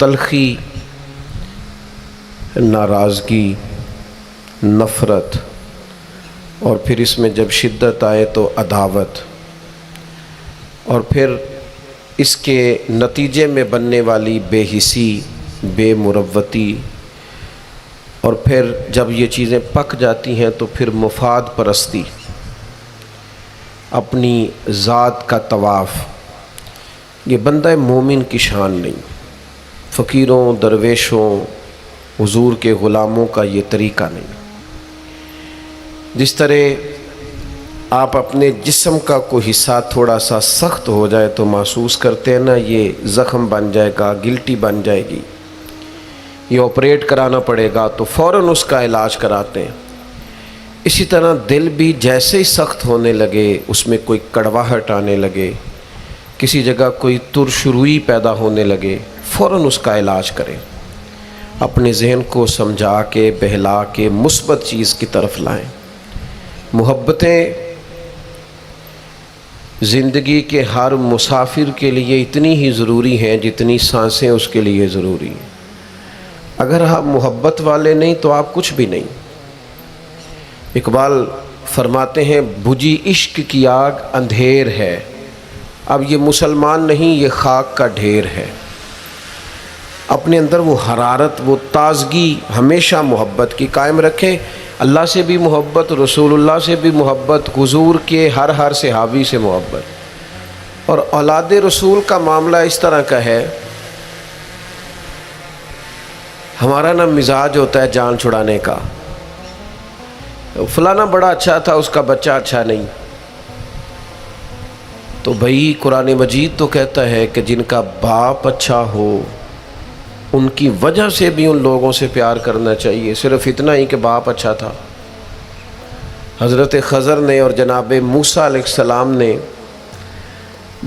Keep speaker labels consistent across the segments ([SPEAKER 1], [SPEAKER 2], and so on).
[SPEAKER 1] تلخی، ناراضگی، نفرت، اور پھر اس میں جب شدت آئے تو عداوت، اور پھر اس کے نتیجے میں بننے والی بے حسی، بے مروتی، اور پھر جب یہ چیزیں پک جاتی ہیں تو پھر مفاد پرستی، اپنی ذات کا طواف. یہ بندہ مومن کی شان نہیں. فقیروں، درویشوں، حضور کے غلاموں کا یہ طریقہ نہیں. جس طرح آپ اپنے جسم کا کوئی حصہ تھوڑا سا سخت ہو جائے تو محسوس کرتے ہیں نا، یہ زخم بن جائے گا، گلٹی بن جائے گی، یہ آپریٹ کرانا پڑے گا، تو فوراً اس کا علاج کراتے ہیں. اسی طرح دل بھی جیسے ہی سخت ہونے لگے، اس میں کوئی کڑواہٹ آنے لگے، کسی جگہ کوئی ترش روئی پیدا ہونے لگے، فوراً اس کا علاج کریں. اپنے ذہن کو سمجھا کے، بہلا کے مثبت چیز کی طرف لائیں. محبتیں زندگی کے ہر مسافر کے لیے اتنی ہی ضروری ہیں جتنی سانسیں اس کے لیے ضروری ہیں. اگر آپ محبت والے نہیں تو آپ کچھ بھی نہیں. اقبال فرماتے ہیں بجھی عشق کی آگ اندھیر ہے، اب یہ مسلمان نہیں، یہ خاک کا ڈھیر ہے. اپنے اندر وہ حرارت، وہ تازگی ہمیشہ محبت کی قائم رکھیں. اللہ سے بھی محبت، رسول اللہ سے بھی محبت، حضور کے ہر صحابی سے محبت. اور اولاد رسول کا معاملہ اس طرح کا ہے، ہمارا نا مزاج ہوتا ہے جان چھڑانے کا. فلانا بڑا اچھا تھا، اس کا بچہ اچھا نہیں. تو بھائی قرآن مجید تو کہتا ہے کہ جن کا باپ اچھا ہو ان کی وجہ سے بھی ان لوگوں سے پیار کرنا چاہیے. صرف اتنا ہی کہ باپ اچھا تھا. حضرت خضر نے اور جناب موسیٰ علیہ السلام نے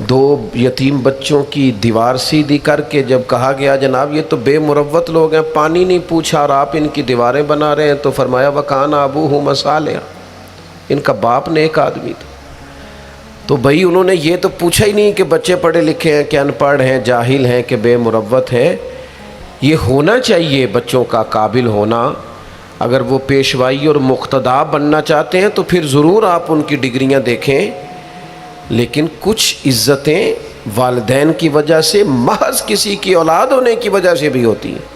[SPEAKER 1] 2 یتیم بچوں کی دیوار سیدھی کر کے جب کہا گیا جناب یہ تو بے مروت لوگ ہیں، پانی نہیں پوچھا اور آپ ان کی دیواریں بنا رہے ہیں، تو فرمایا وَكَانَ أَبُوهُمَا صَالِحًا، ان کا باپ نیک آدمی تھا. تو بھائی انہوں نے یہ تو پوچھا ہی نہیں کہ بچے پڑھے لکھے ہیں کہ ان پڑھ ہیں، جاہل ہیں کہ بے مروت ہیں. یہ ہونا چاہیے بچوں کا قابل ہونا. اگر وہ پیشوائی اور مقتدا بننا چاہتے ہیں تو پھر ضرور آپ ان کی ڈگریاں دیکھیں، لیکن کچھ عزتیں والدین کی وجہ سے، محض کسی کی اولاد ہونے کی وجہ سے بھی ہوتی ہیں.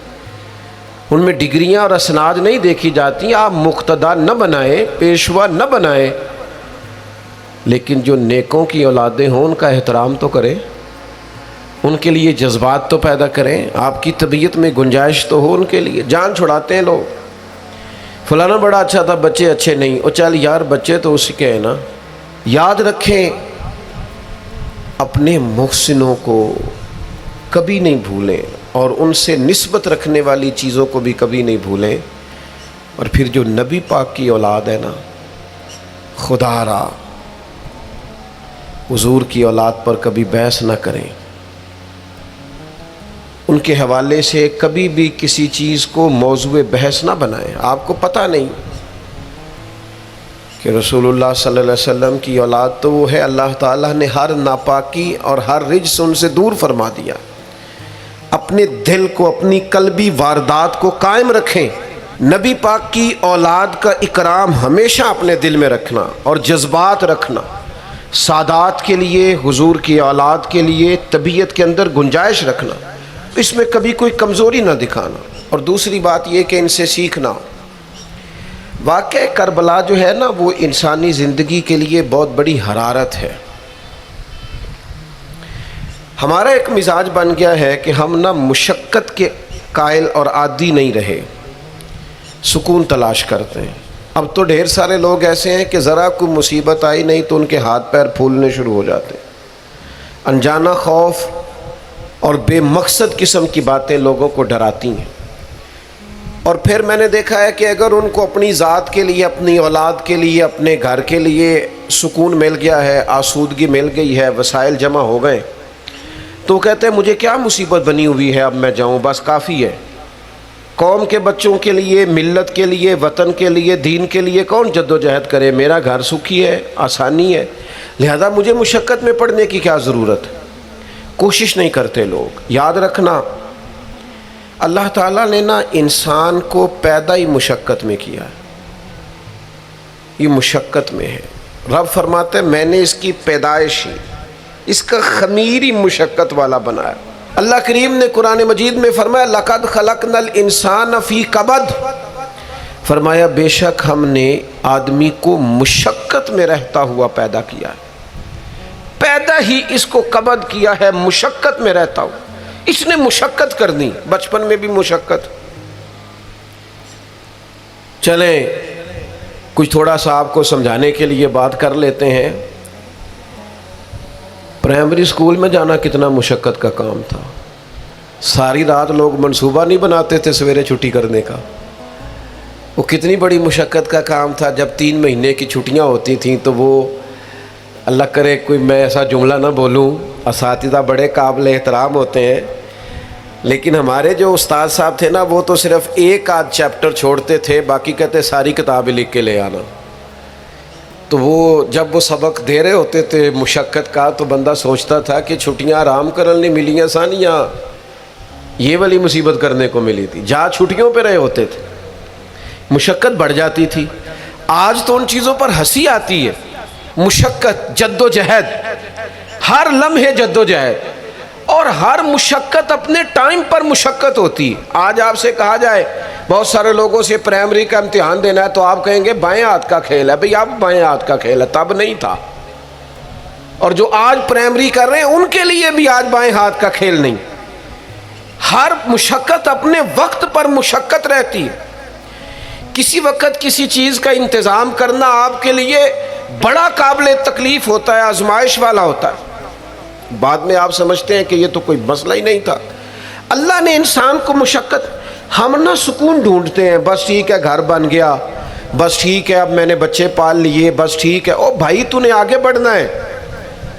[SPEAKER 1] ان میں ڈگریاں اور اسناد نہیں دیکھی جاتی. آپ مقتدا نہ بنائیں، پیشوا نہ بنائیں، لیکن جو نیکوں کی اولادیں ہوں ان کا احترام تو کریں، ان کے لیے جذبات تو پیدا کریں. آپ کی طبیعت میں گنجائش تو ہو ان کے لیے. جان چھڑاتے ہیں لوگ، فلانا بڑا اچھا تھا، بچے اچھے نہیں. اور چل یار بچے تو اس کے ہیں نا. یاد رکھیں اپنے محسنوں کو کبھی نہیں بھولیں، اور ان سے نسبت رکھنے والی چیزوں کو بھی کبھی نہیں بھولیں. اور پھر جو نبی پاک کی اولاد ہے نا، خدا را حضور کی اولاد پر کبھی بحث نہ کریں. ان کے حوالے سے کبھی بھی کسی چیز کو موضوع بحث نہ بنائیں. آپ کو پتہ نہیں کہ رسول اللہ صلی اللہ علیہ وسلم کی اولاد تو وہ ہے، اللہ تعالیٰ نے ہر ناپاکی اور ہر رجس ان سے دور فرما دیا. اپنے دل کو، اپنی قلبی واردات کو قائم رکھیں. نبی پاک کی اولاد کا اکرام ہمیشہ اپنے دل میں رکھنا اور جذبات رکھنا. سادات کے لیے، حضور کی اولاد کے لیے طبیعت کے اندر گنجائش رکھنا، اس میں کبھی کوئی کمزوری نہ دکھانا. اور دوسری بات یہ کہ ان سے سیکھنا. واقعہ کربلا جو ہے نا، وہ انسانی زندگی کے لیے بہت بڑی حرارت ہے. ہمارا ایک مزاج بن گیا ہے کہ ہم نہ مشقت کے قائل اور عادی نہیں رہے، سکون تلاش کرتے ہیں. اب تو ڈھیر سارے لوگ ایسے ہیں کہ ذرا کوئی مصیبت آئی نہیں تو ان کے ہاتھ پیر پھولنے شروع ہو جاتے ہیں. انجانہ خوف اور بے مقصد قسم کی باتیں لوگوں کو ڈراتی ہیں. اور پھر میں نے دیکھا ہے کہ اگر ان کو اپنی ذات کے لیے، اپنی اولاد کے لیے، اپنے گھر کے لیے سکون مل گیا ہے، آسودگی مل گئی ہے، وسائل جمع ہو گئے، تو کہتے ہیں مجھے کیا مصیبت بنی ہوئی ہے، اب میں جاؤں، بس کافی ہے. قوم کے بچوں کے لیے، ملت کے لیے، وطن کے لیے، دین کے لیے کون جد و جہد کرے؟ میرا گھر سکھی ہے، آسانی ہے، لہذا مجھے مشقت میں پڑنے کی کیا ضرورت ہے؟ کوشش نہیں کرتے لوگ. یاد رکھنا اللہ تعالیٰ نے نا انسان کو پیدا ہی مشقت میں کیا ہے، یہ مشقت میں ہے۔ رب فرماتے ہیں میں نے اس کی پیدائش ہی، اس کا خمیر ہی مشقت والا بنایا۔ اللہ کریم نے قرآن مجید میں فرمایا لَقَدْ خَلَقْنَا الْإِنسَانَ فِي قَبَدٍ، فرمایا بے شک ہم نے آدمی کو مشقت میں رہتا ہوا پیدا کیا ہے، پیدا ہی اس کو قبض کیا ہے، مشقت میں رہتا ہوں۔ اس نے مشقت کرنی، بچپن میں بھی مشقت۔ چلیں کچھ تھوڑا سا آپ کو سمجھانے کے لیے بات کر لیتے ہیں۔ پرائمری اسکول میں جانا کتنا مشقت کا کام تھا، ساری رات لوگ منصوبہ نہیں بناتے تھے سویرے چھٹی کرنے کا، وہ کتنی بڑی مشقت کا کام تھا۔ جب 3 مہینے کی چھٹیاں ہوتی تھیں تو وہ، اللہ کرے کوئی میں ایسا جملہ نہ بولوں، اساتذہ بڑے قابل احترام ہوتے ہیں، لیکن ہمارے جو استاد صاحب تھے نا وہ تو صرف 1 آدھ چیپٹر چھوڑتے تھے، باقی کہتے ساری کتابیں لکھ کے لے آنا۔ تو وہ جب وہ سبق دے رہے ہوتے تھے مشقت کا تو بندہ سوچتا تھا کہ چھٹیاں آرام کرنے ملیاں سانیاں یہ والی مصیبت کرنے کو ملی تھی، جہاں چھٹیوں پہ رہے ہوتے تھے مشقت بڑھ جاتی تھی۔ آج تو ان چیزوں پر ہنسی آتی ہے، مشقت، جد و جہد، ہر لمحے جد و جہد، اور ہر مشقت اپنے ٹائم پر مشقت ہوتی۔ آج آپ سے کہا جائے بہت سارے لوگوں سے پرائمری کا امتحان دینا ہے تو آپ کہیں گے بائیں ہاتھ کا کھیل ہے، بھئی اب بائیں ہاتھ کا کھیل ہے، تب نہیں تھا۔ اور جو آج پرائمری کر رہے ہیں ان کے لیے بھی آج بائیں ہاتھ کا کھیل نہیں۔ ہر مشقت اپنے وقت پر مشقت رہتی ہے۔ کسی وقت کسی چیز کا انتظام کرنا آپ کے لیے بڑا قابل تکلیف ہوتا ہے، آزمائش والا ہوتا ہے، بعد میں آپ سمجھتے ہیں کہ یہ تو کوئی مسئلہ ہی نہیں تھا۔ اللہ نے انسان کو مشقت، ہم نہ سکون ڈھونڈتے ہیں، بس ٹھیک ہے گھر بن گیا، بس ٹھیک ہے اب میں نے بچے پال لیے، بس ٹھیک ہے۔ او بھائی تو نے آگے بڑھنا ہے،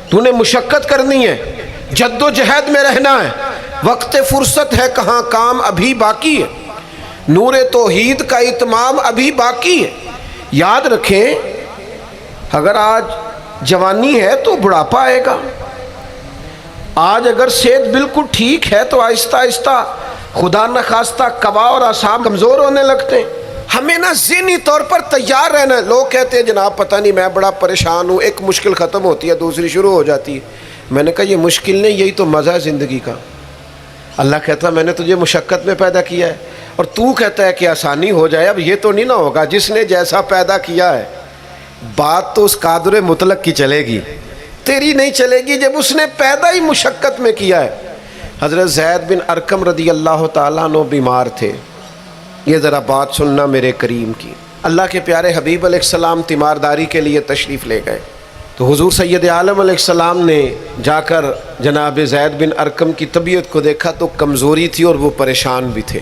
[SPEAKER 1] تو نے مشقت کرنی ہے، جد و جہد میں رہنا ہے، وقت فرصت ہے کہاں، کام ابھی باقی ہے، نور توحید کا اتمام ابھی باقی ہے۔ یاد رکھیں اگر آج جوانی ہے تو بڑھاپا آئے گا، آج اگر صحت بالکل ٹھیک ہے تو آہستہ آہستہ خدا نخواستہ قوا اور اعصاب کمزور ہونے لگتے ہیں۔ ہمیں نا ذہنی طور پر تیار رہنا ہے۔ لوگ کہتے ہیں جناب پتہ نہیں میں بڑا پریشان ہوں، ایک مشکل ختم ہوتی ہے دوسری شروع ہو جاتی ہے۔ میں نے کہا یہ مشکل نہیں، یہی تو مزہ ہے زندگی کا۔ اللہ کہتا میں نے تجھے مشقت میں پیدا کیا ہے، اور تو کہتا ہے کہ آسانی ہو جائے۔ اب یہ تو نہیں نہ ہوگا، جس نے جیسا پیدا کیا ہے بات تو اس قادر مطلق کی چلے گی، تیری نہیں چلے گی جب اس نے پیدا ہی مشقت میں کیا ہے۔ حضرت زید بن ارقم رضی اللہ تعالیٰ عنہ بیمار تھے، یہ ذرا بات سننا میرے کریم کی۔ اللہ کے پیارے حبیب علیہ السلام تیمارداری کے لیے تشریف لے گئے تو حضور سید عالم علیہ السلام نے جا کر جناب زید بن ارقم کی طبیعت کو دیکھا تو کمزوری تھی اور وہ پریشان بھی تھے۔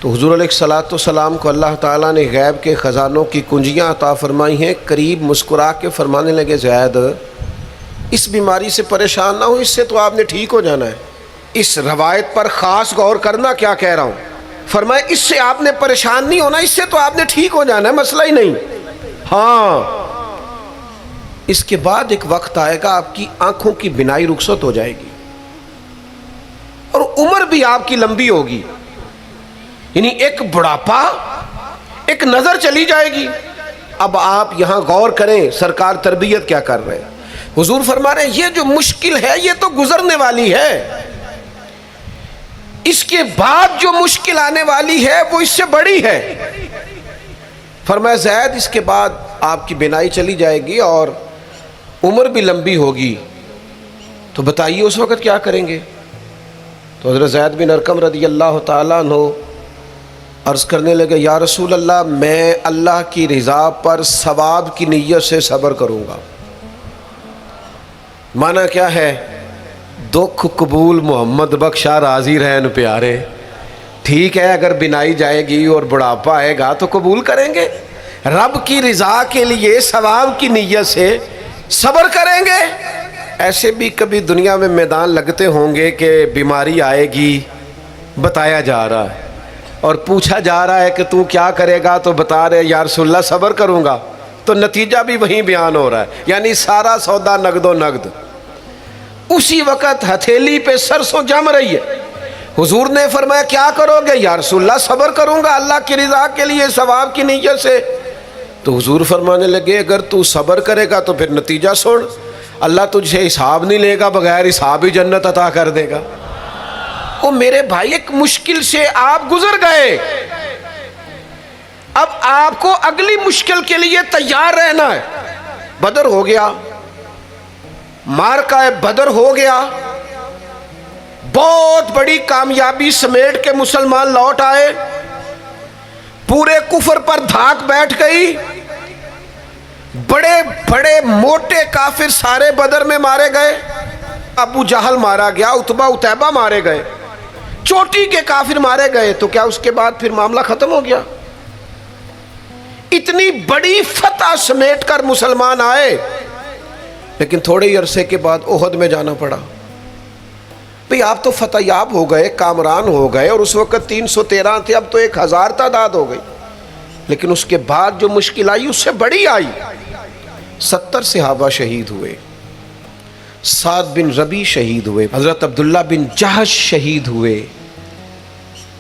[SPEAKER 1] تو حضور علیہ السلام کو اللہ تعالیٰ نے غیب کے خزانوں کی کنجیاں عطا فرمائی ہیں۔ قریب مسکرا کے فرمانے لگے زید اس بیماری سے پریشان نہ ہو، اس سے تو آپ نے ٹھیک ہو جانا ہے۔ اس روایت پر خاص غور کرنا کیا کہہ رہا ہوں، فرمایا اس سے آپ نے پریشان نہیں ہونا، اس سے تو آپ نے ٹھیک ہو جانا ہے، مسئلہ ہی نہیں۔ ہاں اس کے بعد ایک وقت آئے گا آپ کی آنکھوں کی بینائی رخصت ہو جائے گی اور عمر بھی آپ کی لمبی ہوگی، یعنی ایک بڑھاپا، ایک نظر چلی جائے گی۔ اب آپ یہاں غور کریں سرکار تربیت کیا کر رہے ہیں۔ حضور فرما رہے ہیں یہ جو مشکل ہے یہ تو گزرنے والی ہے، اس کے بعد جو مشکل آنے والی ہے وہ اس سے بڑی ہے۔ فرمایا زید اس کے بعد آپ کی بینائی چلی جائے گی اور عمر بھی لمبی ہوگی، تو بتائیے اس وقت کیا کریں گے۔ تو حضرت زید بن ارقم رضی اللہ تعالیٰ عنہ عرض کرنے لگے یا رسول اللہ میں اللہ کی رضا پر ثواب کی نیت سے صبر کروں گا۔ معنی کیا ہے، دکھ قبول محمد بخشا راضی رہن پیارے۔ ٹھیک ہے اگر بینائی جائے گی اور بڑھاپا آئے گا تو قبول کریں گے، رب کی رضا کے لیے ثواب کی نیت سے صبر کریں گے۔ ایسے بھی کبھی دنیا میں میدان لگتے ہوں گے کہ بیماری آئے گی، بتایا جا رہا ہے اور پوچھا جا رہا ہے کہ تو کیا کرے گا، تو بتا رہے یا رسول اللہ صبر کروں گا، تو نتیجہ بھی وہیں بیان ہو رہا ہے، یعنی سارا سودا نقد و نقد۔ اسی وقت ہتھیلی پہ سرسوں جم رہی ہے، حضور نے فرمایا کیا کرو گے؟ یا رسول اللہ صبر کروں گا اللہ کی رضا کے لیے، ثواب کی نیت سے۔ تو حضور فرمانے لگے اگر تو صبر کرے گا تو پھر نتیجہ سن، اللہ تجھ سے حساب نہیں لے گا، بغیر حساب ہی جنت عطا کر دے گا۔ او میرے بھائی، ایک مشکل سے آپ گزر گئے، اب آپ کو اگلی مشکل کے لیے تیار رہنا ہے۔ بدر ہو گیا، معرکہ بدر ہو گیا، بہت بڑی کامیابی سمیٹ کے مسلمان لوٹ آئے، پورے کفر پر دھاک بیٹھ گئی، بڑے بڑے موٹے کافر سارے بدر میں مارے گئے، ابو جہل مارا گیا، عتبہ عتیبہ مارے گئے، چوٹی کے کافر مارے گئے، تو کیا اس کے بعد پھر معاملہ ختم ہو گیا؟ اتنی بڑی فتح سمیٹ کر مسلمان آئے، لیکن تھوڑے ہی عرصے کے بعد احد میں جانا پڑا۔ بھئی آپ تو فتح یاب ہو گئے، کامران ہو گئے، اور اس وقت 313 تھے، اب تو 1000 تعداد ہو گئی، لیکن اس کے بعد جو مشکل آئی اس سے بڑی آئی۔ 70 صحابہ شہید ہوئے، سعد بن ربیع شہید ہوئے، حضرت عبداللہ بن جہش شہید ہوئے،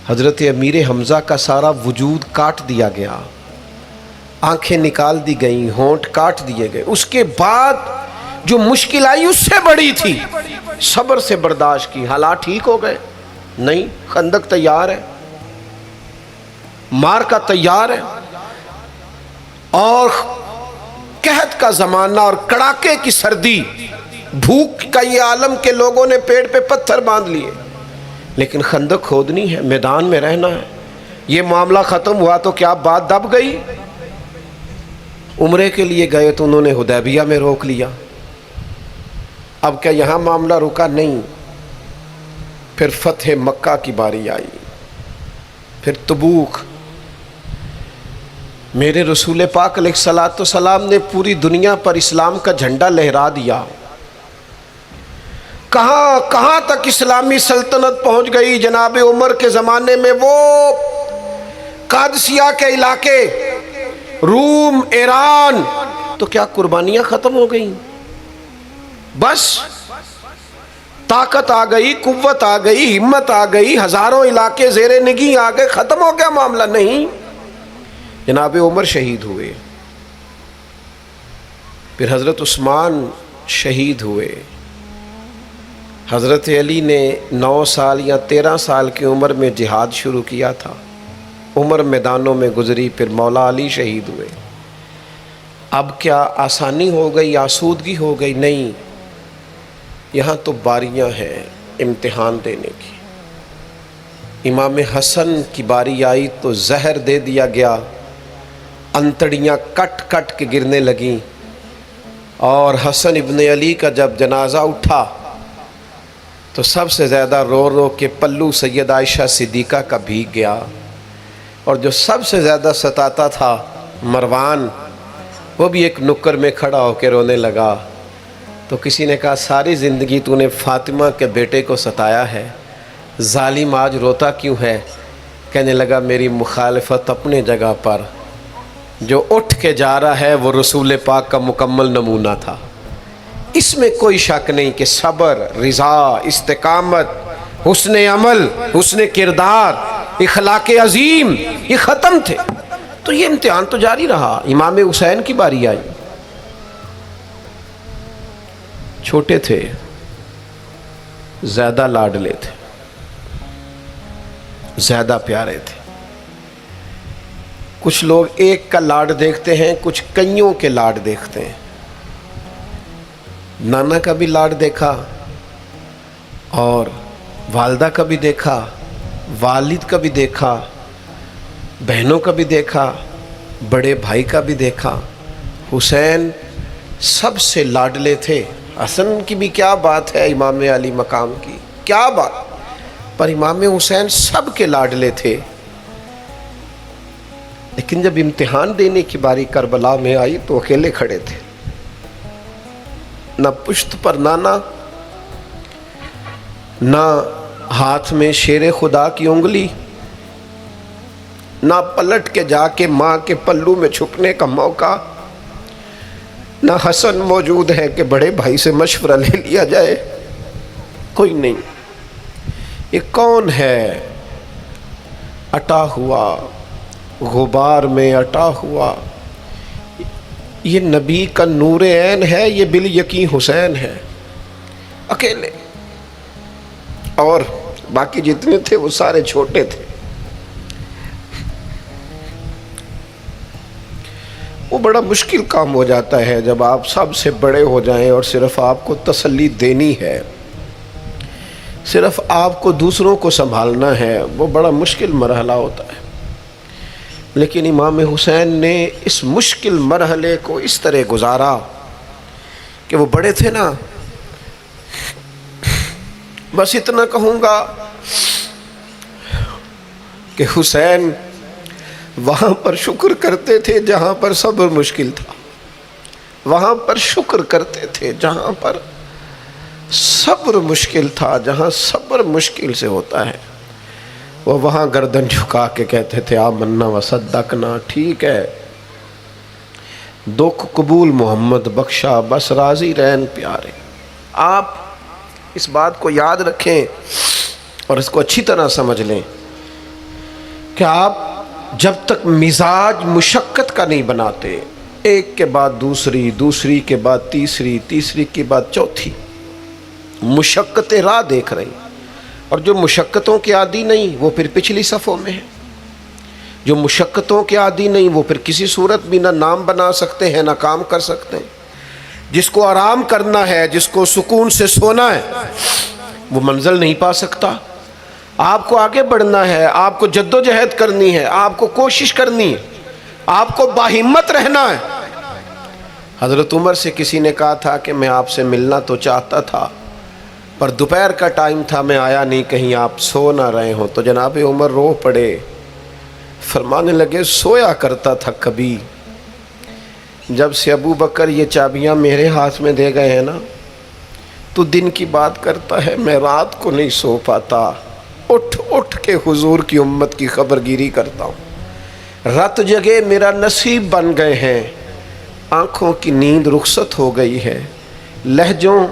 [SPEAKER 1] حضرت امیر حمزہ کا سارا وجود کاٹ دیا گیا، آنکھیں نکال دی گئیں، ہونٹ کاٹ دیے گئے۔ اس کے بعد جو مشکل آئی اس سے بڑی تھی، صبر سے برداشت کی، حالات ٹھیک ہو گئے؟ نہیں، خندق تیار ہے، معرکہ تیار ہے، اور قحط کا زمانہ اور کڑاکے کی سردی، بھوک کا یہ عالم کے لوگوں نے پیڑ پہ پتھر باندھ لیے، لیکن خندق کھودنی ہے، میدان میں رہنا ہے۔ یہ معاملہ ختم ہوا تو کیا بات دب گئی؟ عمرے کے لیے گئے تو انہوں نے حدیبیہ میں روک لیا، اب کیا یہاں معاملہ رکا؟ نہیں، پھر فتح مکہ کی باری آئی، پھر تبوک۔ میرے رسول پاک علیہ الصلوۃ والسلام نے پوری دنیا پر اسلام کا جھنڈا لہرا دیا، کہاں کہاں تک اسلامی سلطنت پہنچ گئی۔ جناب عمر کے زمانے میں وہ قادسیہ کے علاقے، روم، ایران، تو کیا قربانیاں ختم ہو گئیں؟ بس طاقت آ گئی، قوت آ گئی، ہمت آ گئی، ہزاروں علاقے زیر نگیں آ گئے، ختم ہو گیا معاملہ؟ نہیں، جناب عمر شہید ہوئے، پھر حضرت عثمان شہید ہوئے، حضرت علی نے 9 سال یا 13 سال کی عمر میں جہاد شروع کیا تھا، عمر میدانوں میں گزری، پھر مولا علی شہید ہوئے۔ اب کیا آسانی ہو گئی، آسودگی ہو گئی؟ نہیں، یہاں تو باریاں ہیں امتحان دینے کی۔ امام حسن کی باری آئی تو زہر دے دیا گیا، انتڑیاں کٹ کٹ کے گرنے لگیں، اور حسن ابن علی کا جب جنازہ اٹھا تو سب سے زیادہ رو رو کے پلو سید عائشہ صدیقہ کا بھیگ گیا، اور جو سب سے زیادہ ستاتا تھا مروان، وہ بھی ایک نکر میں کھڑا ہو کے رونے لگا۔ تو کسی نے کہا ساری زندگی تو نے فاطمہ کے بیٹے کو ستایا ہے، ظالم آج روتا کیوں ہے؟ کہنے لگا میری مخالفت اپنے جگہ پر، جو اٹھ کے جا رہا ہے وہ رسول پاک کا مکمل نمونہ تھا۔ اس میں کوئی شک نہیں کہ صبر، رضا، استقامت، حسن عمل، حسن کردار، اخلاق عظیم، یہ ختم تھے۔ تو یہ امتحان تو جاری رہا۔ امام حسین کی باری آئی، چھوٹے تھے، زیادہ لاڈلے تھے، زیادہ پیارے تھے۔ کچھ لوگ ایک کا لاڈ دیکھتے ہیں، کچھ کئیوں کے لاڈ دیکھتے ہیں۔ نانا کا بھی لاڈ دیکھا، اور والدہ کا بھی دیکھا، والد کا بھی دیکھا، بہنوں کا بھی دیکھا، بڑے بھائی کا بھی دیکھا۔ حسین سب سے لاڈلے تھے۔ حسن کی بھی کیا بات ہے، امام علی مقام کی کیا بات، پر امام حسین سب کے لاڈلے تھے۔ لیکن جب امتحان دینے کی باری کربلا میں آئی تو اکیلے کھڑے تھے، نہ پشت پر نانا، نہ ہاتھ میں شیر خدا کی انگلی، نہ پلٹ کے جا کے ماں کے پلو میں چھپنے کا موقع، نہ حسن موجود ہے کہ بڑے بھائی سے مشورہ لے لیا جائے، کوئی نہیں۔ یہ کون ہے اٹا ہوا، غبار میں اٹا ہوا؟ یہ نبی کا نور عین ہے، یہ بالیقین حسین ہے اکیلے، اور باقی جتنے تھے وہ سارے چھوٹے تھے۔ وہ بڑا مشکل کام ہو جاتا ہے جب آپ سب سے بڑے ہو جائیں اور صرف آپ کو تسلی دینی ہے، صرف آپ کو دوسروں کو سنبھالنا ہے، وہ بڑا مشکل مرحلہ ہوتا ہے۔ لیکن امام حسین نے اس مشکل مرحلے کو اس طرح گزارا کہ وہ بڑے تھے نا، بس اتنا کہوں گا کہ حسین وہاں پر شکر کرتے تھے جہاں پر صبر مشکل تھا، وہاں پر شکر کرتے تھے جہاں پر صبر مشکل تھا، جہاں صبر مشکل سے ہوتا ہے وہ وہاں گردن جھکا کے کہتے تھے آمنا وصدقنا، ٹھیک ہے، دکھ قبول محمد بخشا، بس راضی رہن پیارے۔ آپ اس بات کو یاد رکھیں اور اس کو اچھی طرح سمجھ لیں کہ آپ جب تک مزاج مشقت کا نہیں بناتے، ایک کے بعد دوسری، دوسری کے بعد تیسری، تیسری کے بعد چوتھی مشقت راہ دیکھ رہی، اور جو مشقتوں کے عادی نہیں وہ پھر پچھلی صفوں میں ہے، جو مشقتوں کے عادی نہیں وہ پھر کسی صورت بھی نہ نام بنا سکتے ہیں نہ کام کر سکتے ہیں۔ جس کو آرام کرنا ہے، جس کو سکون سے سونا ہے، وہ منزل نہیں پا سکتا۔ آپ کو آگے بڑھنا ہے، آپ کو جد و جہد کرنی ہے، آپ کو کوشش کرنی ہے، آپ کو باہمت رہنا ہے۔ حضرت عمر سے کسی نے کہا تھا کہ میں آپ سے ملنا تو چاہتا تھا پر دوپہر کا ٹائم تھا، میں آیا نہیں، کہیں آپ سو نہ رہے ہوں۔ تو جناب عمر رو پڑے، فرمانے لگے سویا کرتا تھا کبھی، جب سے ابو بکر یہ چابیاں میرے ہاتھ میں دے گئے ہیں نا تو دن کی بات کرتا ہے، میں رات کو نہیں سو پاتا، اٹھ اٹھ کے حضور کی امت کی خبر گیری کرتا ہوں، رات جگہ میرا نصیب بن گئے ہیں، آنکھوں کی نیند رخصت ہو گئی ہے، لہجوں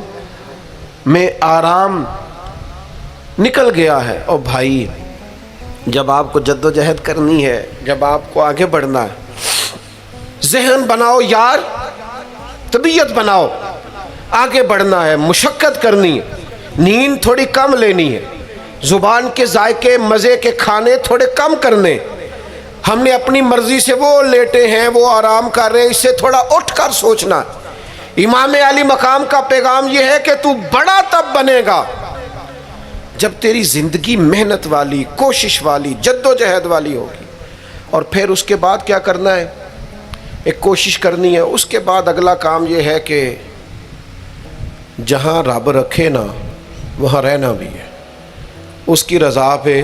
[SPEAKER 1] میں آرام نکل گیا ہے۔ اور بھائی جب آپ کو جد و جہد کرنی ہے، جب آپ کو آگے بڑھنا ہے، ذہن بناؤ یار، طبیعت بناؤ، آگے بڑھنا ہے، مشقت کرنی ہے، نیند تھوڑی کم لینی ہے، زبان کے ذائقے مزے کے کھانے تھوڑے کم کرنے۔ ہم نے اپنی مرضی سے وہ لیٹے ہیں، وہ آرام کر رہے ہیں، اس سے تھوڑا اٹھ کر سوچنا ہے۔ امام علی مقام کا پیغام یہ ہے کہ تو بڑا تب بنے گا جب تیری زندگی محنت والی، کوشش والی، جد و جہد والی ہوگی۔ اور پھر اس کے بعد کیا کرنا ہے؟ ایک کوشش کرنی ہے۔ اس کے بعد اگلا کام یہ ہے کہ جہاں رب رکھے نا وہاں رہنا بھی ہے، اس کی رضا پہ۔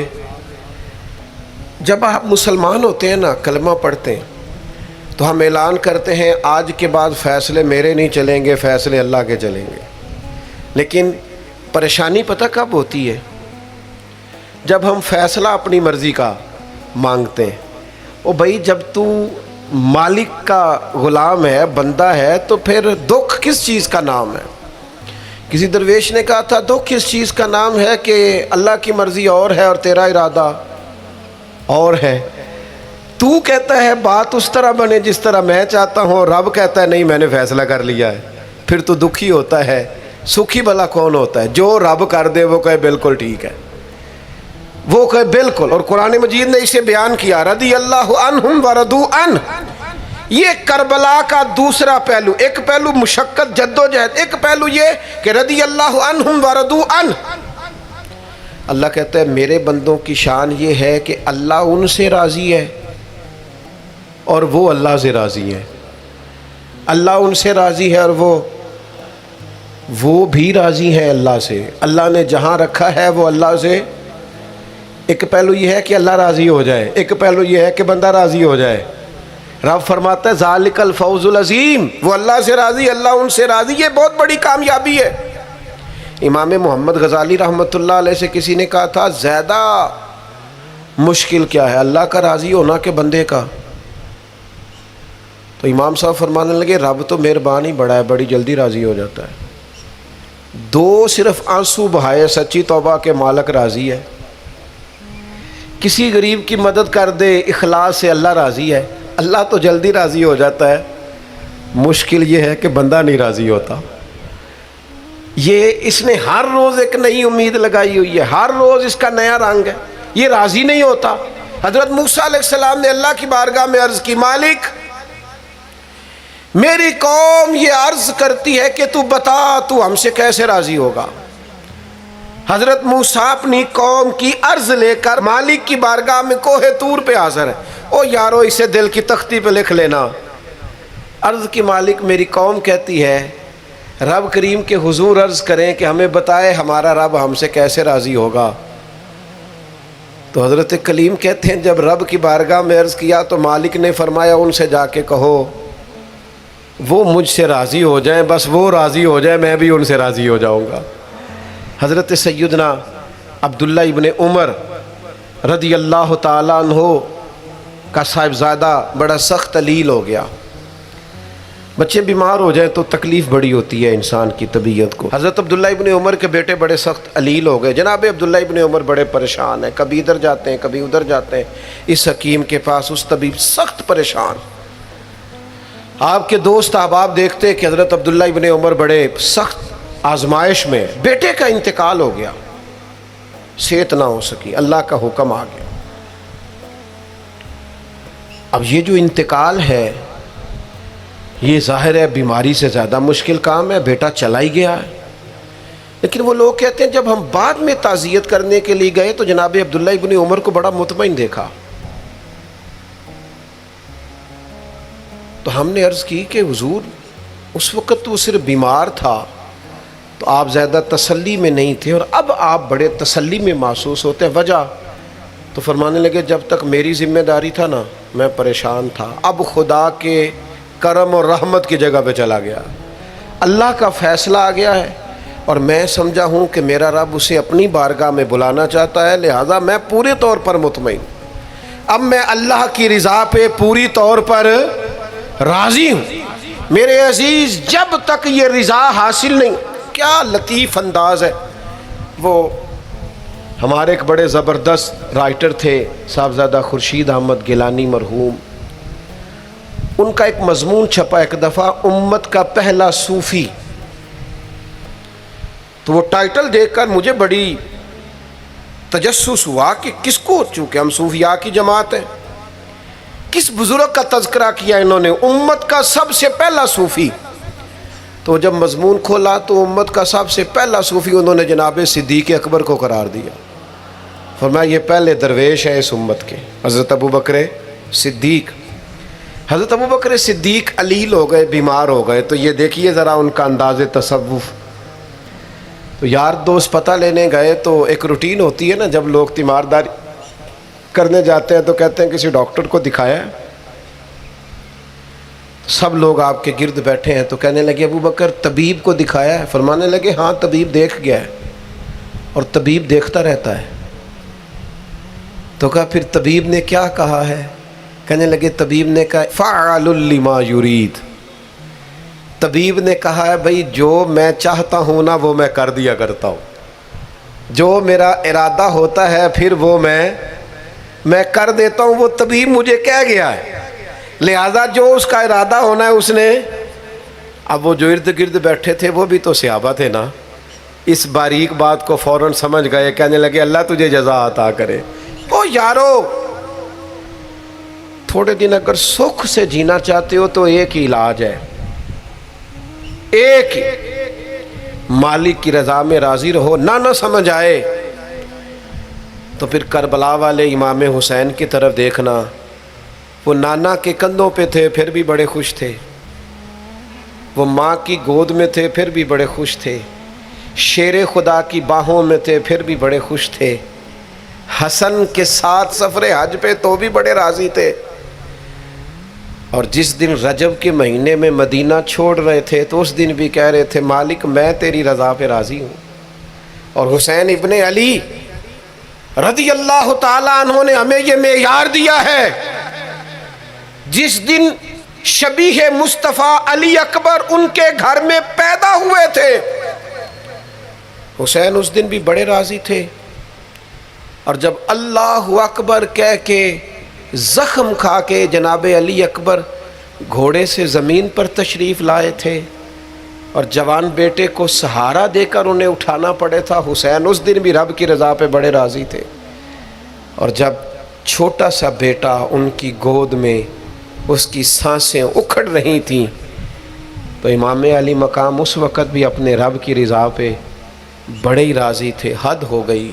[SPEAKER 1] جب آپ مسلمان ہوتے ہیں نا، کلمہ پڑھتے ہیں تو ہم اعلان کرتے ہیں آج کے بعد فیصلے میرے نہیں چلیں گے، فیصلے اللہ کے چلیں گے۔ لیکن پریشانی پتہ کب ہوتی ہے؟ جب ہم فیصلہ اپنی مرضی کا مانگتے ہیں۔ او بھائی جب تو مالک کا غلام ہے، بندہ ہے، تو پھر دکھ کس چیز کا نام ہے؟ کسی درویش نے کہا تھا دکھ کس چیز کا نام ہے کہ اللہ کی مرضی اور ہے اور تیرا ارادہ اور ہے۔ تو کہتا ہے بات اس طرح بنے جس طرح میں چاہتا ہوں، رب کہتا ہے نہیں میں نے فیصلہ کر لیا ہے، پھر تو دکھی ہوتا ہے۔ سکھی بھلا کون ہوتا ہے؟ جو رب کر دے وہ کہے بالکل ٹھیک ہے، وہ کہے بالکل۔ اور قرآن مجید نے اسے بیان کیا، رضی اللہ عنہم ورضوا عنہ۔ یہ کربلا کا دوسرا پہلو، ایک پہلو مشقت جد و جہد، ایک پہلو یہ کہ رضی اللہ عنہم ورضوا عنہ۔ اللہ کہتا ہے میرے بندوں کی شان یہ ہے کہ اللہ ان سے راضی ہے اور وہ اللہ سے راضی ہے۔ اللہ ان سے راضی ہے اور وہ بھی راضی ہے اللہ سے۔ اللہ نے جہاں رکھا ہے وہ اللہ سے، ایک پہلو یہ ہے کہ اللہ راضی ہو جائے، ایک پہلو یہ ہے کہ بندہ راضی ہو جائے۔ رب فرماتا ہے ذالک الفوز العظیم، وہ اللہ سے راضی، اللہ ان سے راضی، یہ بہت بڑی کامیابی ہے۔ امام محمد غزالی رحمۃ اللہ علیہ سے کسی نے کہا تھا زیادہ مشکل کیا ہے، اللہ کا راضی ہونا کہ بندے کا؟ تو امام صاحب فرمانے لگے رب تو مہربان ہی بڑا ہے، بڑی جلدی راضی ہو جاتا ہے۔ دو صرف آنسو بہائے سچی توبہ کے مالک راضی ہے. کسی غریب کی مدد کر دے اخلاص سے اللہ راضی ہے. اللہ تو جلدی راضی ہو جاتا ہے، مشکل یہ ہے کہ بندہ نہیں راضی ہوتا. یہ اس نے ہر روز ایک نئی امید لگائی ہوئی ہے، ہر روز اس کا نیا رنگ ہے، یہ راضی نہیں ہوتا. حضرت موسیٰ علیہ السلام نے اللہ کی بارگاہ میں عرض کی، مالک میری قوم یہ عرض کرتی ہے کہ تو بتا تو ہم سے کیسے راضی ہوگا. حضرت موسیٰ اپنی قوم کی عرض لے کر مالک کی بارگاہ میں کوہ طور پہ حاضر ہے. او یارو اسے دل کی تختی پہ لکھ لینا. عرض کی مالک میری قوم کہتی ہے رب کریم کے حضور عرض کریں کہ ہمیں بتائے ہمارا رب ہم سے کیسے راضی ہوگا. تو حضرت کلیم کہتے ہیں جب رب کی بارگاہ میں عرض کیا تو مالک نے فرمایا ان سے جا کے کہو وہ مجھ سے راضی ہو جائیں، بس وہ راضی ہو جائیں میں بھی ان سے راضی ہو جاؤں گا. حضرت سیدنا عبداللہ ابن عمر رضی اللہ تعالیٰ عنہ کا صاحبزادہ بڑا سخت علیل ہو گیا. بچے بیمار ہو جائیں تو تکلیف بڑی ہوتی ہے انسان کی طبیعت کو. حضرت عبداللہ ابن عمر کے بیٹے بڑے سخت علیل ہو گئے. جناب عبداللہ ابن عمر بڑے پریشان ہیں، کبھی ادھر جاتے ہیں کبھی ادھر جاتے ہیں، اس حکیم کے پاس اس طبیب سخت پریشان. آپ کے دوست احباب دیکھتے ہیں کہ حضرت عبداللہ ابن عمر بڑے سخت آزمائش میں، بیٹے کا انتقال ہو گیا، صحت نہ ہو سکی، اللہ کا حکم آ گیا. اب یہ جو انتقال ہے یہ ظاہر ہے بیماری سے زیادہ مشکل کام ہے، بیٹا چلا ہی گیا ہے. لیکن وہ لوگ کہتے ہیں جب ہم بعد میں تعزیت کرنے کے لیے گئے تو جناب عبداللہ ابن عمر کو بڑا مطمئن دیکھا. تو ہم نے عرض کی کہ حضور اس وقت تو وہ صرف بیمار تھا تو آپ زیادہ تسلی میں نہیں تھے اور اب آپ بڑے تسلی میں محسوس ہوتے ہیں، وجہ؟ تو فرمانے لگے جب تک میری ذمہ داری تھا نا میں پریشان تھا، اب خدا کے کرم اور رحمت کی جگہ پہ چلا گیا، اللہ کا فیصلہ آ گیا ہے اور میں سمجھا ہوں کہ میرا رب اسے اپنی بارگاہ میں بلانا چاہتا ہے، لہٰذا میں پورے طور پر مطمئن. اب میں اللہ کی رضا پہ پوری طور پر راضی ہوں. میرے عزیز جب تک یہ رضا حاصل نہیں، کیا لطیف انداز ہے. وہ ہمارے ایک بڑے زبردست رائٹر تھے صاحبزادہ خورشید احمد گیلانی مرحوم، ان کا ایک مضمون چھپا ایک دفعہ امت کا پہلا صوفی. تو وہ ٹائٹل دیکھ کر مجھے بڑی تجسس ہوا کہ کس کو، چونکہ ہم صوفیاء کی جماعت ہیں، کس بزرگ کا تذکرہ کیا انہوں نے، امت کا سب سے پہلا صوفی. تو جب مضمون کھولا تو امت کا سب سے پہلا صوفی انہوں نے جناب صدیق اکبر کو قرار دیا. فرمایا یہ پہلے درویش ہیں اس امت کے، حضرت ابو بکر صدیق. حضرت ابو بکر صدیق علیل ہو گئے، بیمار ہو گئے. تو یہ دیکھیے ذرا ان کا انداز تصوف. تو یار دوست پتہ لینے گئے تو ایک روٹین ہوتی ہے نا، جب لوگ تیمارداری کرنے جاتے ہیں تو کہتے ہیں کسی ڈاکٹر کو دکھایا ہے. سب لوگ آپ کے گرد بیٹھے ہیں تو کہنے لگے ابو بکر طبیب کو دکھایا ہے؟ فرمانے لگے ہاں طبیب دیکھ گیا ہے اور طبیب دیکھتا رہتا ہے. تو کہا پھر طبیب نے کیا کہا ہے؟ کہنے لگے طبیب نے کہا فعال لما یرید. طبیب نے کہا ہے بھائی جو میں چاہتا ہوں نا وہ میں کر دیا کرتا ہوں، جو میرا ارادہ ہوتا ہے پھر وہ میں کر دیتا ہوں. وہ طبیب مجھے کہہ گیا ہے، لہذا جو اس کا ارادہ ہونا ہے اس نے. اب وہ جو ارد گرد بیٹھے تھے وہ بھی تو صحابہ تھے نا، اس باریک بات کو فوراً سمجھ گئے. کہنے لگے اللہ تجھے جزا عطا کرے. او یارو تھوڑے دن اگر سکھ سے جینا چاہتے ہو تو ایک ہی علاج ہے، ایک ہی، مالک کی رضا میں راضی رہو. نہ سمجھ آئے تو پھر کربلا والے امام حسین کی طرف دیکھنا. وہ نانا کے کندھوں پہ تھے پھر بھی بڑے خوش تھے، وہ ماں کی گود میں تھے پھر بھی بڑے خوش تھے، شیر خدا کی باہوں میں تھے پھر بھی بڑے خوش تھے، حسن کے ساتھ سفر حج پہ تو بھی بڑے راضی تھے. اور جس دن رجب کے مہینے میں مدینہ چھوڑ رہے تھے تو اس دن بھی کہہ رہے تھے مالک میں تیری رضا پہ راضی ہوں. اور حسین ابن علی رضی اللہ تعالیٰ عنہ نے ہمیں یہ معیار دیا ہے. جس دن شبیہ مصطفیٰ علی اکبر ان کے گھر میں پیدا ہوئے تھے حسین اس دن بھی بڑے راضی تھے، اور جب اللہ اکبر کہہ کے زخم کھا کے جناب علی اکبر گھوڑے سے زمین پر تشریف لائے تھے اور جوان بیٹے کو سہارا دے کر انہیں اٹھانا پڑے تھا، حسین اس دن بھی رب کی رضا پہ بڑے راضی تھے۔ اور جب چھوٹا سا بیٹا ان کی گود میں اس کی سانسیں اکھڑ رہی تھیں تو امام علی مقام اس وقت بھی اپنے رب کی رضا پہ بڑے ہی راضی تھے۔ حد ہو گئی،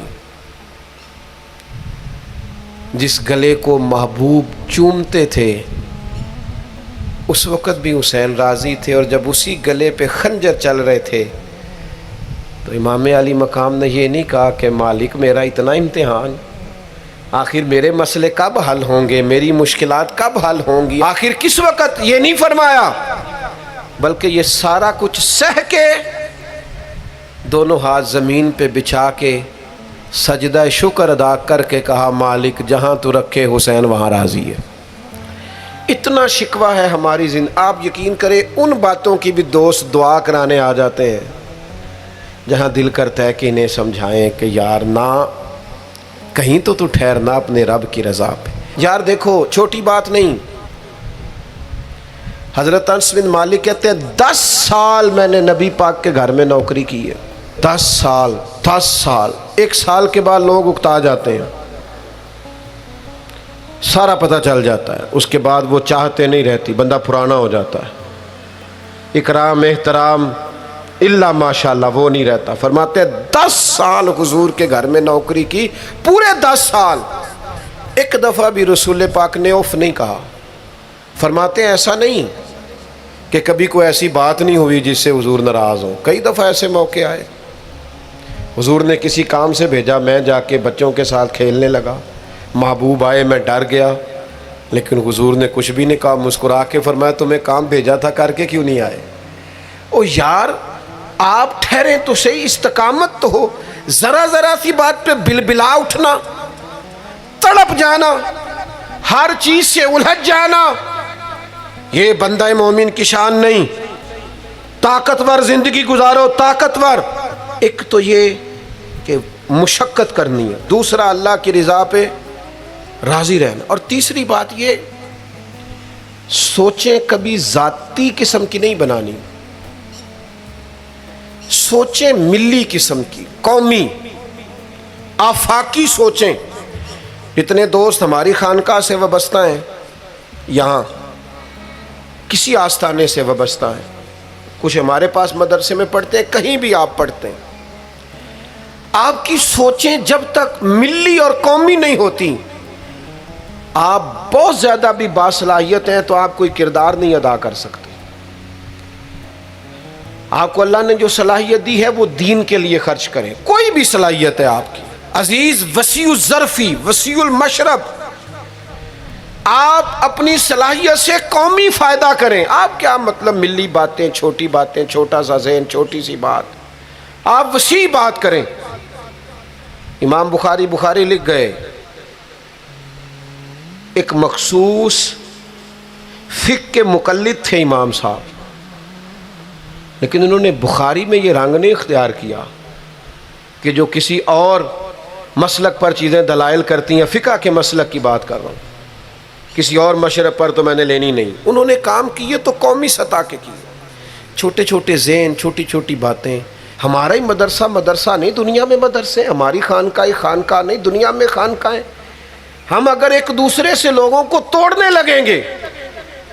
[SPEAKER 1] جس گلے کو محبوب چومتے تھے اس وقت بھی حسین راضی تھے، اور جب اسی گلے پہ خنجر چل رہے تھے تو امام علی مقام نے یہ نہیں کہا کہ مالک میرا اتنا امتحان، آخر میرے مسئلے کب حل ہوں گے، میری مشکلات کب حل ہوں گی، آخر کس وقت، یہ نہیں فرمایا، بلکہ یہ سارا کچھ سہ کے دونوں ہاتھ زمین پہ بچھا کے سجدہ شکر ادا کر کے کہا مالک جہاں تو رکھے حسین وہاں راضی ہے۔ اتنا شکوہ ہے ہماری زندگی، آپ یقین کریں ان باتوں کی بھی دوست دعا کرانے آ جاتے ہیں جہاں دل کرتا ہے کہ انہیں سمجھائیں کہ یار نہ کہیں تو ٹھہرنا اپنے رب کی رضا پہ۔ یار دیکھو چھوٹی بات نہیں، حضرت انس بن مالک کہتے ہیں 10 سال میں نے نبی پاک کے گھر میں نوکری کی ہے، 10 سال، 1 سال کے بعد لوگ اکتا جاتے ہیں، سارا پتہ چل جاتا ہے، اس کے بعد وہ چاہتے نہیں رہتی، بندہ پرانا ہو جاتا ہے، اکرام احترام الا ماشاءاللہ وہ نہیں رہتا۔ فرماتے ہیں 10 سال حضور کے گھر میں نوکری کی، پورے 10 سال ایک دفعہ بھی رسول پاک نے اف نہیں کہا۔ فرماتے ہیں ایسا نہیں کہ کبھی کوئی ایسی بات نہیں ہوئی جس سے حضور ناراض ہو، کئی دفعہ ایسے موقع آئے، حضور نے کسی کام سے بھیجا، میں جا کے بچوں کے ساتھ کھیلنے لگا، محبوب آئے، میں ڈر گیا، لیکن حضور نے کچھ بھی نہیں کہا، مسکرا کے فرمایا تمہیں کام بھیجا تھا کر کے کیوں نہیں آئے؟ او یار آپ ٹھہریں تو صحیح، استقامت تو ہو، ذرا سی بات پہ بلبلا اٹھنا، تڑپ جانا، ہر چیز سے الجھ جانا، یہ بندہ مومن کی شان نہیں۔ طاقتور زندگی گزارو، طاقتور، ایک تو یہ کہ مشقت کرنی ہے، دوسرا اللہ کی رضا پہ راضی رہنا، اور تیسری بات یہ سوچیں کبھی ذاتی قسم کی نہیں بنانی، سوچیں ملی قسم کی، قومی آفاقی سوچیں۔ اتنے دوست ہماری خانقاہ سے وابستہ ہیں، یہاں کسی آستانے سے وابستہ ہیں، کچھ ہمارے پاس مدرسے میں پڑھتے ہیں، کہیں بھی آپ پڑھتے ہیں، آپ کی سوچیں جب تک ملی اور قومی نہیں ہوتی، آپ بہت زیادہ بھی باصلاحیت ہیں تو آپ کوئی کردار نہیں ادا کر سکتے۔ آپ کو اللہ نے جو صلاحیت دی ہے وہ دین کے لیے خرچ کریں، کوئی بھی صلاحیت ہے آپ کی، عزیز وسیع الظرفی وسیع المشرب، آپ اپنی صلاحیت سے قومی فائدہ کریں۔ آپ کیا مطلب ملی باتیں، چھوٹی باتیں، چھوٹا سا ذہن، چھوٹی سی بات، آپ وسیع بات کریں۔ امام بخاری لکھ گئے، ایک مخصوص فقہ کے مقلد تھے امام صاحب، لیکن انہوں نے بخاری میں یہ رنگ نہیں اختیار کیا کہ جو کسی اور مسلک پر چیزیں دلائل کرتی ہیں، فقہ کے مسلک کی بات کر رہا ہوں، کسی اور مشرب پر تو میں نے لینی نہیں۔ انہوں نے کام کیے تو قومی سطح کے کیے، چھوٹے چھوٹے ذہن، چھوٹی چھوٹی باتیں۔ ہمارا ہی مدرسہ نہیں، دنیا میں مدرسے، ہماری خانقاہ نہیں، دنیا میں خانقاہیں۔ ہم اگر ایک دوسرے سے لوگوں کو توڑنے لگیں گے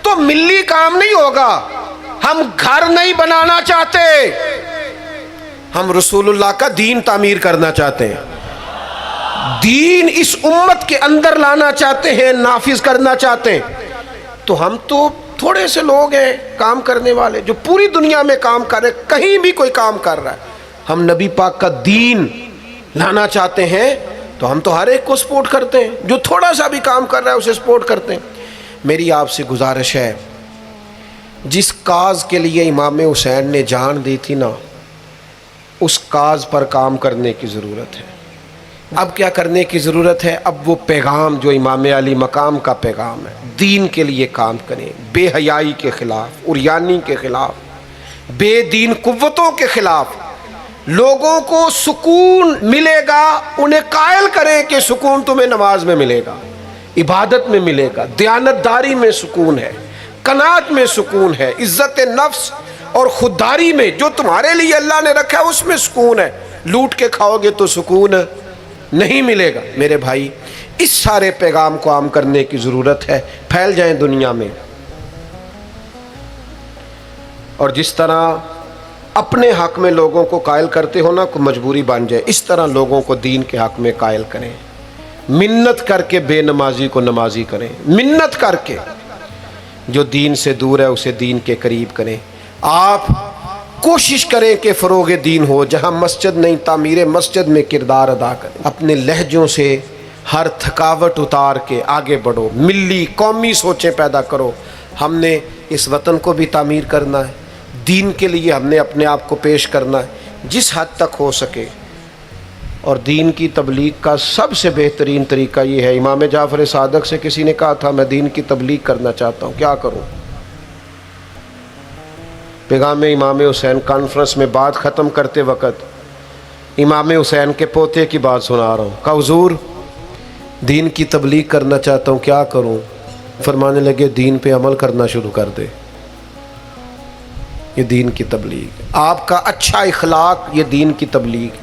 [SPEAKER 1] تو ملی کام نہیں ہوگا۔ ہم گھر نہیں بنانا چاہتے، ہم رسول اللہ کا دین تعمیر کرنا چاہتے ہیں، دین اس امت کے اندر لانا چاہتے ہیں، نافذ کرنا چاہتے ہیں۔ تو ہم تو تھوڑے سے لوگ ہیں کام کرنے والے جو پوری دنیا میں کام کر رہے ہیں، کہیں بھی کوئی کام کر رہا ہے۔ ہم نبی پاک کا دین لانا چاہتے ہیں تو ہم تو ہر ایک کو سپورٹ کرتے ہیں، جو تھوڑا سا بھی کام کر رہا ہے اسے سپورٹ کرتے ہیں۔ میری آپ سے گزارش ہے، جس کاز کے لیے امام حسین نے جان دی تھی نا، اس کاز پر کام کرنے کی ضرورت ہے۔ اب کیا کرنے کی ضرورت ہے؟ اب وہ پیغام جو امام علی مقام کا پیغام ہے، دین کے لیے کام کریں، بے حیائی کے خلاف، عریانی کے خلاف، بے دین قوتوں کے خلاف، لوگوں کو سکون ملے گا، انہیں قائل کریں کہ سکون تمہیں نماز میں ملے گا، عبادت میں ملے گا، دیانتداری میں سکون ہے، قناعت میں سکون ہے، عزت نفس اور خودداری میں جو تمہارے لیے اللہ نے رکھا ہے اس میں سکون ہے۔ لوٹ کے کھاؤ گے تو سکون نہیں ملے گا۔ میرے بھائی، اس سارے پیغام کو عام کرنے کی ضرورت ہے، پھیل جائیں دنیا میں، اور جس طرح اپنے حق میں لوگوں کو قائل کرتے ہو نا، کو مجبوری بن جائے، اس طرح لوگوں کو دین کے حق میں قائل کریں۔ منت کر کے بے نمازی کو نمازی کریں، منت کر کے جو دین سے دور ہے اسے دین کے قریب کریں۔ آپ کوشش کریں کہ فروغ دین ہو، جہاں مسجد نہیں تعمیر مسجد میں کردار ادا کریں، اپنے لہجوں سے ہر تھکاوٹ اتار کے آگے بڑھو، ملی قومی سوچیں پیدا کرو۔ ہم نے اس وطن کو بھی تعمیر کرنا ہے، دین کے لیے ہم نے اپنے آپ کو پیش کرنا ہے جس حد تک ہو سکے، اور دین کی تبلیغ کا سب سے بہترین طریقہ یہ ہے۔ امام جعفر صادق سے کسی نے کہا تھا میں دین کی تبلیغ کرنا چاہتا ہوں، کیا کروں؟ پیغام امام حسین کانفرنس میں بات ختم کرتے وقت امام حسین کے پوتے کی بات سنا رہا ہوں، کہا حضور دین کی تبلیغ کرنا چاہتا ہوں، کیا کروں؟ فرمانے لگے دین پہ عمل کرنا شروع کر دے، یہ دین کی تبلیغ۔ آپ کا اچھا اخلاق یہ دین کی تبلیغ،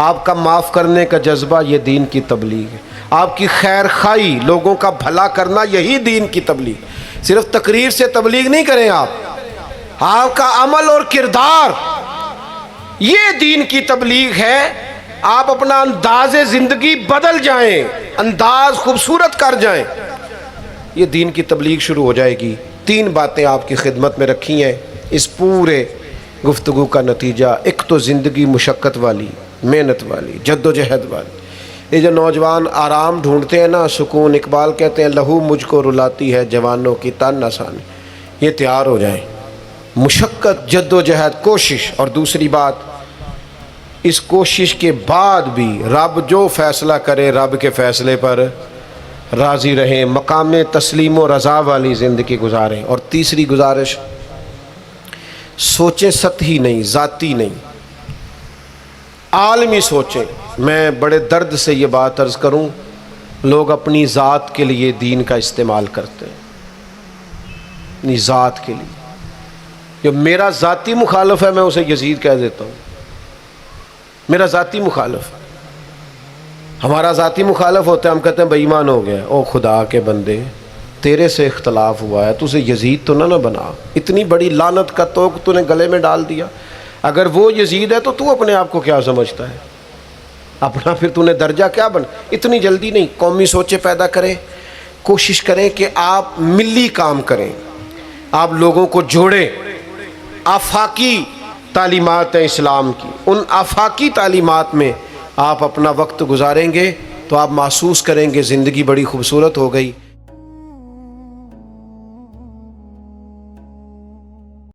[SPEAKER 1] آپ کا معاف کرنے کا جذبہ یہ دین کی تبلیغ ہے، آپ کی خیر خواہی لوگوں کا بھلا کرنا یہی دین کی تبلیغ۔ صرف تقریر سے تبلیغ نہیں کریں آپ کا عمل اور کردار یہ دین کی تبلیغ ہے۔ آپ اپنا انداز زندگی بدل جائیں، انداز خوبصورت کر جائیں، یہ دین کی تبلیغ شروع ہو جائے گی۔ 3 باتیں آپ کی خدمت میں رکھی ہیں اس پورے گفتگو کا نتیجہ۔ ایک تو زندگی مشقت والی، محنت والی، جد و جہد والی۔ یہ جو نوجوان آرام ڈھونڈتے ہیں نا، سکون، اقبال کہتے ہیں لہو مجھ کو رلاتی ہے جوانوں کی تن آسانی، یہ تیار ہو جائیں۔ مشقت، جد و جہد، کوشش، اور دوسری بات اس کوشش کے بعد بھی رب جو فیصلہ کرے رب کے فیصلے پر راضی رہیں، مقام تسلیم و رضا والی زندگی گزاریں۔ اور تیسری گزارش، سوچیں سطحی نہیں، ذاتی نہیں، عالمی سوچیں۔ میں بڑے درد سے یہ بات عرض کروں، لوگ اپنی ذات کے لیے دین کا استعمال کرتے ہیں، اپنی ذات کے لیے۔ جو میرا ذاتی مخالف ہے میں اسے یزید کہہ دیتا ہوں، میرا ذاتی مخالف۔ ہمارا ذاتی مخالف ہوتا ہے، ہم کہتے ہیں بے ایمان ہو گیا۔ او خدا کے بندے، تیرے سے اختلاف ہوا ہے، تو اسے یزید تو نہ بنا، اتنی بڑی لعنت کا توق تو نے گلے میں ڈال دیا۔ اگر وہ یزید ہے تو اپنے آپ کو کیا سمجھتا ہے؟ اپنا پھر تو نے درجہ کیا بنا؟ اتنی جلدی نہیں، قومی سوچیں پیدا کریں، کوشش کریں کہ آپ ملی کام کریں، آپ لوگوں کو جوڑیں۔ آفاقی تعلیمات ہیں اسلام کی، ان آفاقی تعلیمات میں آپ اپنا وقت گزاریں گے تو آپ محسوس کریں گے زندگی بڑی خوبصورت ہو گئی۔